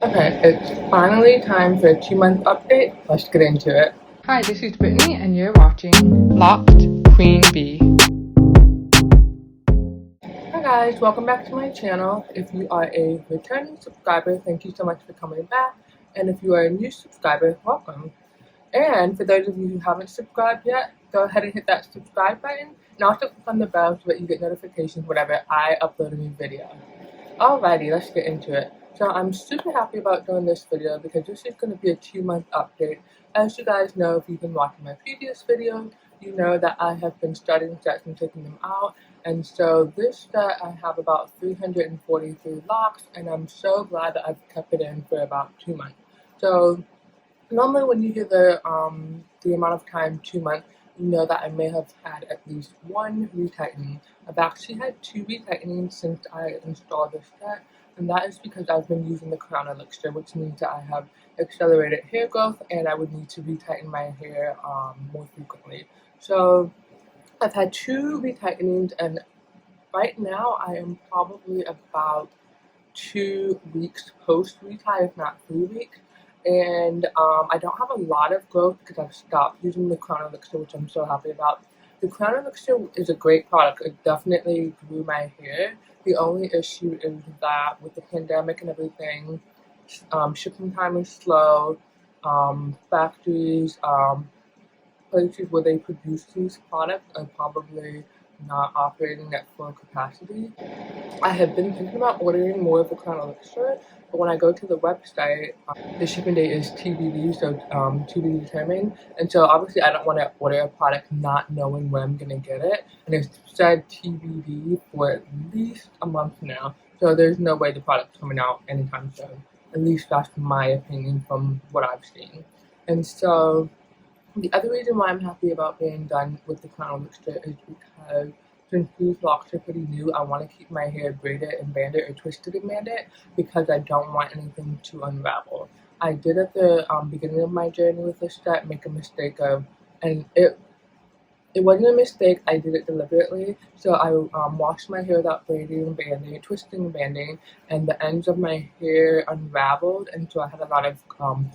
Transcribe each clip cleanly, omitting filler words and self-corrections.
Okay, it's finally time for a 2-month update. Let's get into it. Hi, this is Brittany, and you're watching Locked Queen Bee. Hi guys, welcome back to my channel. If you are a returning subscriber, thank you so much for coming back. And if you are a new subscriber, welcome. And for those of you who haven't subscribed yet, go ahead and hit that subscribe button. And also click on the bell so that you get notifications whenever I upload a new video. Alrighty, let's get into it. So I'm super happy about doing this video because this is going to be a 2-month update. As you guys know, if you've been watching my previous videos, you know that I have been starting sets and taking them out. And so this set, I have about 343 locks, and I'm so glad that I've kept it in for about 2 months. So normally when you hear the amount of time 2 months, you know that I may have had at least one retightening. I've actually had 2 retightening since I installed this set, and that is because I've been using the Crown Elixir, which means that I have accelerated hair growth and I would need to retighten my hair more frequently. So I've had 2 retightenings, and right now I am probably about 2 weeks post-retie, if not 3 weeks. And I don't have a lot of growth because I've stopped using the Crown Elixir, which I'm so happy about. The Crown Elixir is a great product. It definitely grew my hair. The only issue is that with the pandemic and everything, shipping time is slow. Factories, places where they produce these products are probably not operating at full capacity. I have been thinking about ordering more of the Crown Elixir, but when I go to the website, the shipping date is TBD, so to be determined. And so obviously I don't want to order a product not knowing when I'm going to get it. And it's said TBD for at least a month now, so there's no way the product's coming out anytime soon. At least that's my opinion from what I've seen. And so the other reason why I'm happy about being done with the Crown Elixir is because since these locks are pretty new, I want to keep my hair braided and banded or twisted and banded because I don't want anything to unravel. I did at the beginning of my journey with this set make a mistake of, and it wasn't a mistake, I did it deliberately. So I washed my hair without braiding and banding, twisting and banding, and the ends of my hair unraveled, and so I had a lot of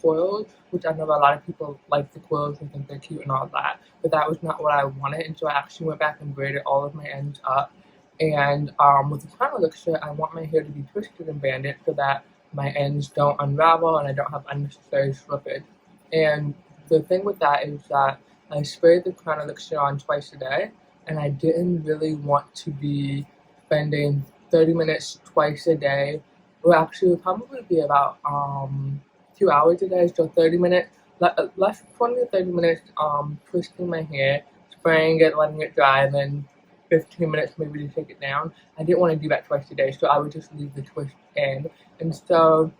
coils, which I know a lot of people like the coils and think they're cute and all that, but that was not what I wanted, and so I actually went back and braided all of my ends up. And with the Crown Elixir, I want my hair to be twisted and banded so that my ends don't unravel and I don't have unnecessary slippage. And the thing with that is that I sprayed the Crown Elixir on twice a day, and I didn't really want to be spending 30 minutes twice a day. Well, actually, it would probably be about 2 hours a day, so 30 minutes, less 20 to 30 minutes twisting my hair, spraying it, letting it dry, and then 15 minutes maybe to take it down. I didn't want to do that twice a day, so I would just leave the twist in. And so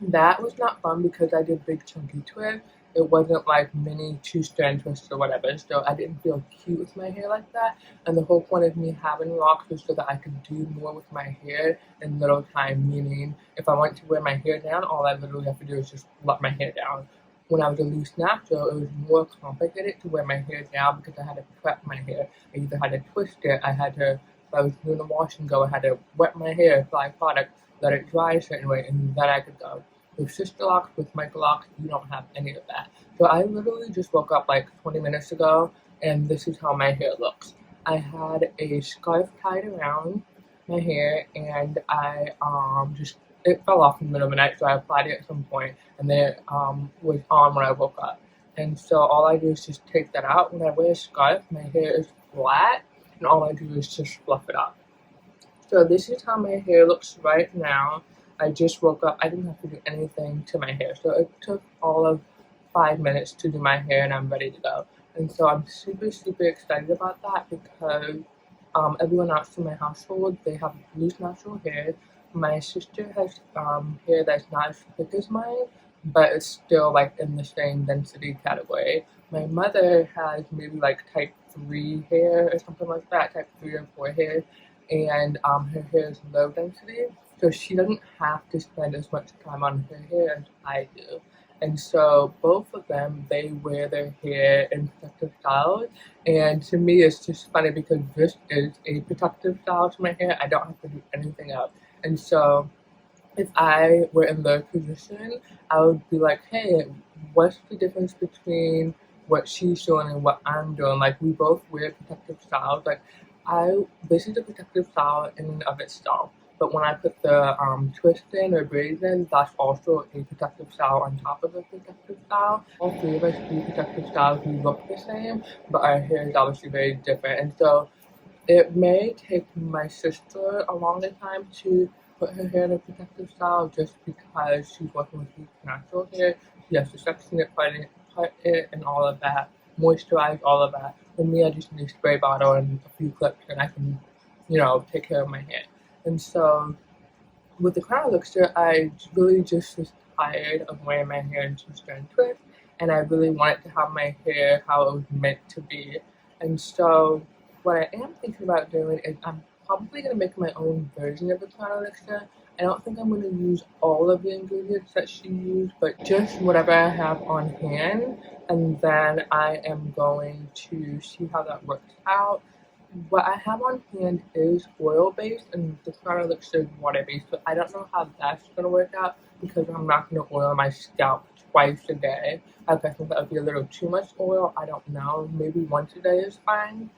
that was not fun because I did big chunky twists. It wasn't like mini 2-strand twists or whatever, so I didn't feel cute with my hair like that. And the whole point of me having locks was so that I could do more with my hair in little time, meaning if I want to wear my hair down, all I literally have to do is just let my hair down. When I was a loose natural, it was more complicated to wear my hair down because I had to prep my hair. I either had to twist it, if I was doing a wash and go, I had to wet my hair, apply product, let it dry a certain way, and then I could go. With sister locks, with micro locks, you don't have any of that. So I literally just woke up like 20 minutes ago, and this is how my hair looks. I had a scarf tied around my hair, and I it fell off in the middle of the night, so I applied it at some point, and then it was on when I woke up. And so all I do is just take that out. When I wear a scarf, my hair is flat, and all I do is just fluff it up. So this is how my hair looks right now. I just woke up. I didn't have to do anything to my hair. So it took all of 5 minutes to do my hair, and I'm ready to go. And so I'm super, super excited about that because everyone else in my household, they have loose natural hair. My sister has hair that's not as thick as mine, but it's still like in the same density category. My mother has maybe like type 3 hair or something like that, type 3 or 4 hair, and her hair is low density. So she doesn't have to spend as much time on her hair as I do. And so both of them, they wear their hair in protective styles. And to me, it's just funny because this is a protective style to my hair. I don't have to do anything else. And so if I were in their position, I would be like, hey, what's the difference between what she's doing and what I'm doing? Like, we both wear protective styles. Like, this is a protective style in and of itself. But when I put the twist in or braids in, that's also a protective style on top of a protective style. All three of us do protective styles. We look the same, but our hair is obviously very different. And so it may take my sister a longer time to put her hair in a protective style just because she's working with weak natural hair. She has to section it, cut it, and all of that, moisturize, all of that. With me, I just need a spray bottle and a few clips, and I can, take care of my hair. And so, with the Crown Elixir, I really just was tired of wearing my hair in two-strand twists, and I really wanted to have my hair how it was meant to be. And so, what I am thinking about doing is I'm probably going to make my own version of the Crown Elixir. I don't think I'm going to use all of the ingredients that she used, but just whatever I have on hand, and then I am going to see how that works out. What I have on hand is oil-based, and the Crown Elixir is water-based, but I don't know how that's going to work out because I'm not going to oil my scalp twice a day. I think that would be a little too much oil. I don't know. Maybe once a day is fine.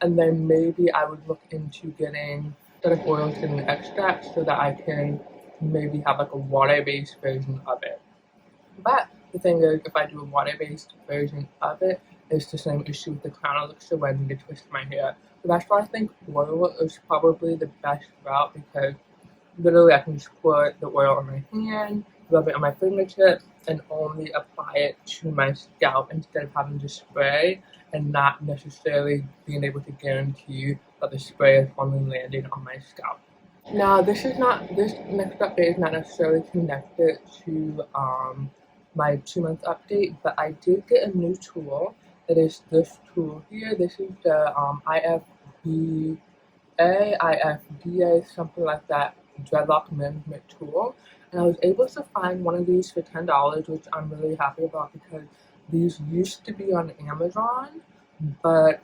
And then maybe I would look into getting, instead of oils, getting an extract so that I can maybe have like a water-based version of it. But the thing is, if I do a water-based version of it, it's the same issue with the Crown Elixir where I need to twist my hair. So that's why I think oil is probably the best route because literally I can just put the oil on my hand, rub it on my fingertips, and only apply it to my scalp instead of having to spray and not necessarily being able to guarantee that the spray is only landing on my scalp. Now, this next update is not necessarily connected to my 2-month update, but I did get a new tool. It is this tool here. This is the IFDA, something like that, dreadlock management tool. And I was able to find one of these for $10, which I'm really happy about because these used to be on Amazon, but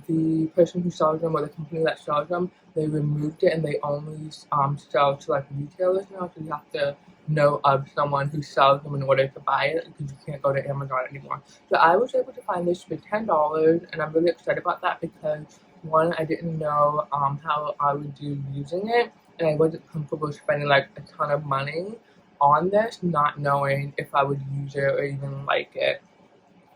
the person who sells them, or the company that sells them, they removed it and they only sell to like retailers now, so you have to know of someone who sells them in order to buy it because you can't go to Amazon anymore. So I was able to find this for $10, and I'm really excited about that because one, I didn't know how I would do using it, and I wasn't comfortable spending like a ton of money on this, not knowing if I would use it or even like it.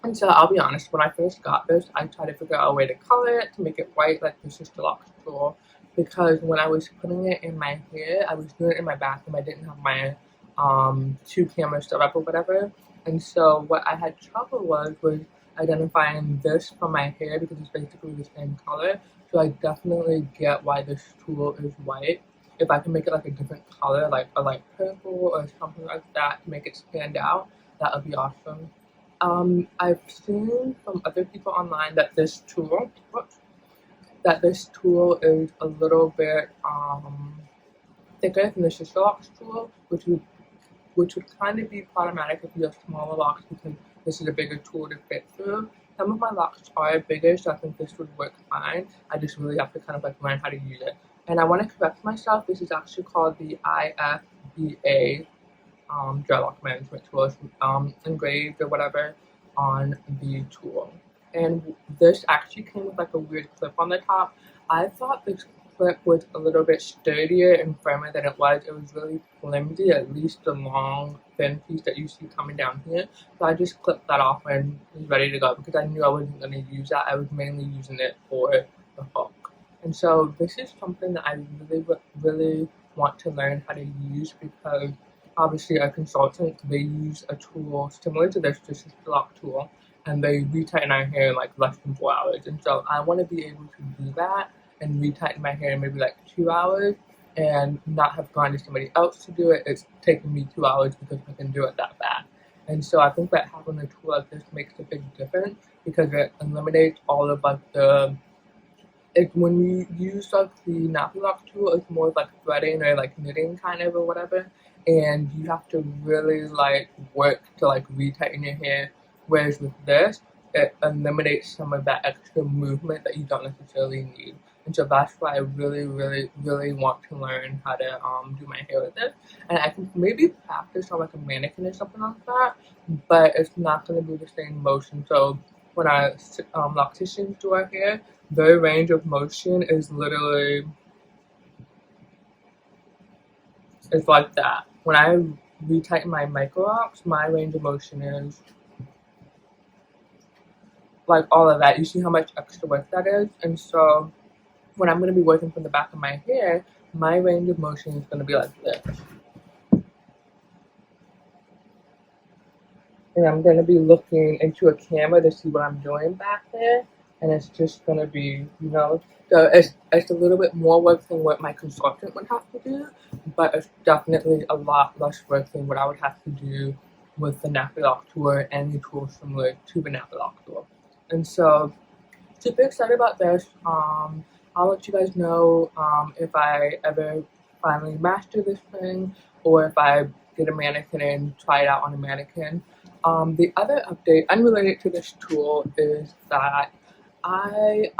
And so I'll be honest, when I first got this, I tried to figure out a way to color it, to make it white like this is the locs tool, because when I was putting it in my hair, I was doing it in my bathroom. I didn't have my 2 cameras set up or whatever. And so what I had trouble was identifying this from my hair because it's basically the same color. So I definitely get why this tool is white. If I can make it like a different color, like a light purple or something like that to make it stand out, that would be awesome. I've seen from other people online that this tool is a little bit thicker than the sister locs tool, which would kind of be problematic if you have smaller locks because this is a bigger tool to fit through. Some of my locks are bigger, so I think this would work fine. I just really have to kind of like learn how to use it. And I want to correct myself. This is actually called the IFBA dreadlock management tool. It's engraved or whatever on the tool. And this actually came with like a weird clip on the top. I thought this clip was a little bit sturdier and firmer than it was. It was really flimsy, at least the long thin piece that you see coming down here. So I just clipped that off and was ready to go because I knew I wasn't going to use that. I was mainly using it for the hook. And so this is something that I really want to learn how to use because obviously a consultant, they use a tool similar to this is the lock tool, and they retighten our hair in like less than 4 hours. And so I want to be able to do that and retighten my hair in maybe like 2 hours and not have gone to somebody else to do it. It's taking me 2 hours because I can do it that fast. And so I think that having a tool like this makes a big difference because it eliminates all of like when you use like the nappy lock tool, it's more like threading or like knitting kind of or whatever, and you have to really like work to like retighten your hair. Whereas with this, it eliminates some of that extra movement that you don't necessarily need. and so that's why I really want to learn how to do my hair with it. And I can maybe practice on like a mannequin or something like that, but it's not going to be the same motion. So when our locticians do our hair, their range of motion is literally like that. When I retighten my micro locks, my range of motion is like all of that. You see how much extra work that is? And so when I'm going to be working from the back of my hair, my range of motion is going to be like this. And I'm going to be looking into a camera to see what I'm doing back there. And it's just going to be, you know, so it's a little bit more work than what my consultant would have to do, but it's definitely a lot less work than what I would have to do with the nappy lock tool or any tool similar to the nappy lock tool. And so, super excited about this. I'll let you guys know if I ever finally master this thing, or if I get a mannequin and try it out on a mannequin. The other update, unrelated to this tool, is that I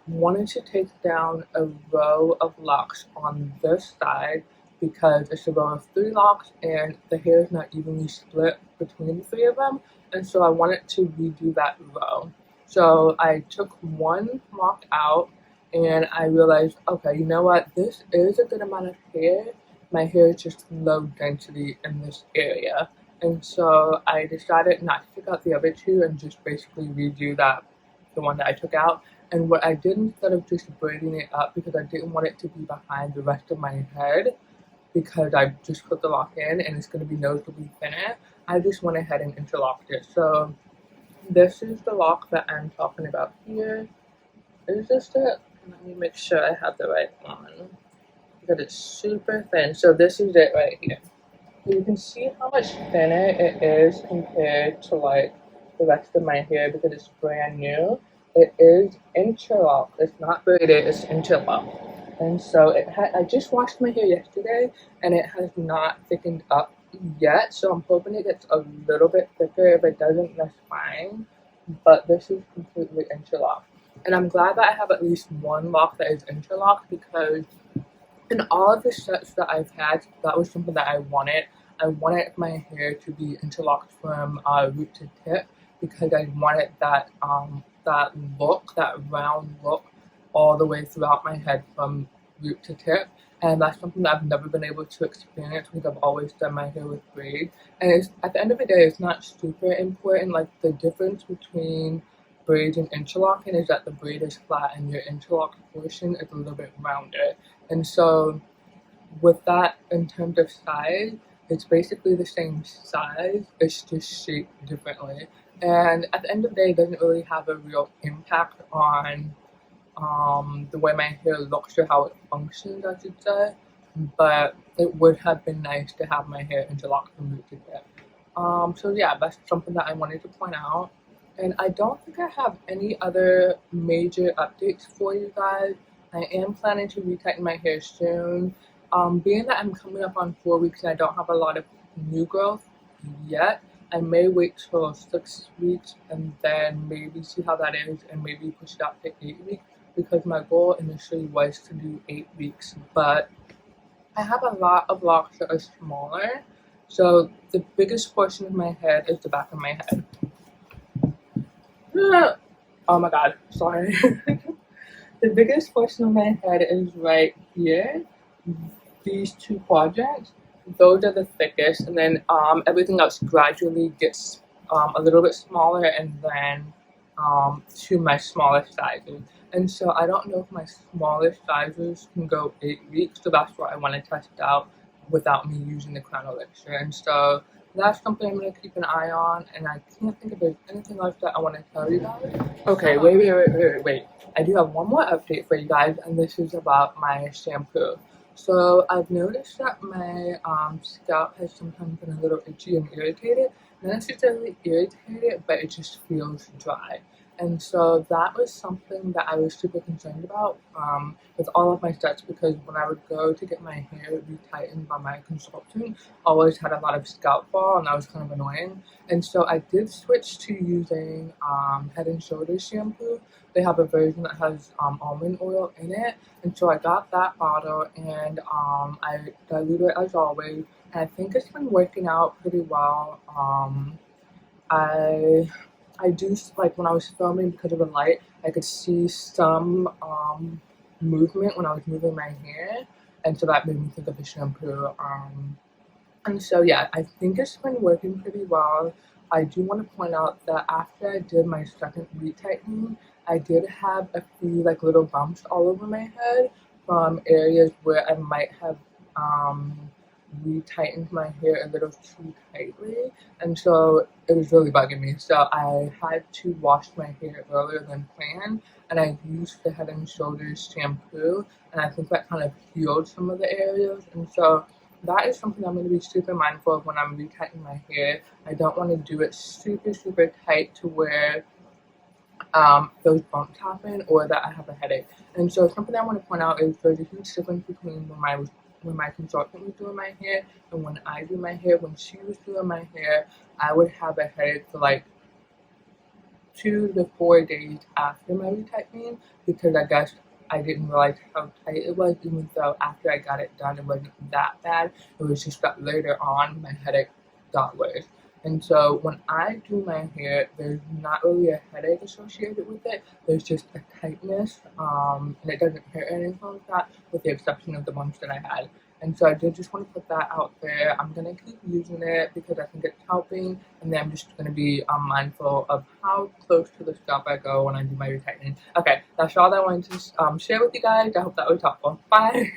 wanted to take down a row of locks on this side because it's a row of 3 locks and the hair is not evenly split between the 3 of them, and so I wanted to redo that row. So I took one lock out and I realized, okay, you know what, this is a good amount of hair. My hair is just low density in this area. And so I decided not to take out the other 2 and just basically redo that, the one that I took out. And what I did, instead of just braiding it up, because I didn't want it to be behind the rest of my head, because I just put the lock in and it's going to be noticeably thinner, I just went ahead and interlocked it. So this is the lock that I'm talking about here. Is this it? Let me make sure I have the right one, because it's super thin. So this is it right here. So you can see how much thinner it is compared to like the rest of my hair because it's brand new. It is interlocked. It's not braided, it's interlocked. And so I just washed my hair yesterday and it has not thickened up yet. So I'm hoping it gets a little bit thicker. If it doesn't, that's fine. But this is completely interlocked. And I'm glad that I have at least one lock that is interlocked, because in all of the sets that I've had, that was something that I wanted. I wanted my hair to be interlocked from root to tip, because I wanted that look, that round look, all the way throughout my head from root to tip. And that's something that I've never been able to experience because I've always done my hair with braid. And at the end of the day, it's not super important. Like, the difference between braids and interlocking is that the braid is flat and your interlocked portion is a little bit rounder. And so with that, in terms of size, it's basically the same size, it's just shaped differently. And at the end of the day, it doesn't really have a real impact on the way my hair looks or how it functions, I should say. But it would have been nice to have my hair interlocked from root to tip. So yeah, that's something that I wanted to point out. And I don't think I have any other major updates for you guys. I am planning to retighten my hair soon. Being that I'm coming up on 4 weeks and I don't have a lot of new growth yet, I may wait till 6 weeks and then maybe see how that is and maybe push it out to 8 weeks, because my goal initially was to do 8 weeks, but I have a lot of locks that are smaller. So the biggest portion of my head is the back of my head. Oh my god, sorry. The biggest portion of my head is right here. These 2 quadrants, those are the thickest, and then everything else gradually gets a little bit smaller, and then to my smallest sizes. And so I don't know if my smallest sizes can go 8 weeks, so that's what I want to test out without me using the Crown Elixir. And so that's something I'm going to keep an eye on, and I can't think if there's anything else that I want to tell you guys. Okay, wait. I do have one more update for you guys, and this is about my shampoo. So I've noticed that my scalp has sometimes been a little itchy and irritated. Not necessarily irritated, but it just feels dry. And so that was something that I was super concerned about with all of my sets, because when I would go to get my hair retightened by my consultant, I always had a lot of scalp fall, and that was kind of annoying. And so I did switch to using Head & Shoulders shampoo, they have a version that has almond oil in it, and so I got that bottle, and I dilute it as always, and I think it's been working out pretty well. I I do, like, when I was filming, because of the light, I could see some movement when I was moving my hair, and so that made me think of the shampoo. And so yeah, I think it's been working pretty well. I do want to point out that after I did my second retightening, I did have a few like little bumps all over my head from areas where I might have retightened my hair a little too tightly, and so it was really bugging me. So I had to wash my hair earlier than planned, and I used the Head and Shoulders shampoo, and I think that kind of healed some of the areas, and so that is something I'm going to be super mindful of when I'm retightening my hair. I don't want to do it super tight to where those bumps happen or that I have a headache. And so something I want to point out is there's a huge difference between when my consultant was doing my hair and when I do my hair. When she was doing my hair, I would have a headache for like 2 to 4 days after my retightening, because I guess I didn't realize how tight it was, even though after I got it done it wasn't that bad. It was just that later on my headache got worse. And so when I do my hair, there's not really a headache associated with it. There's just a tightness, and it doesn't hurt or anything like that, with the exception of the bumps that I had. And so I did just want to put that out there. I'm going to keep using it because I think it's helping, and then I'm just going to be mindful of how close to the scalp I go when I do my retightening. Okay, that's all I wanted to share with you guys. I hope that was helpful. Bye!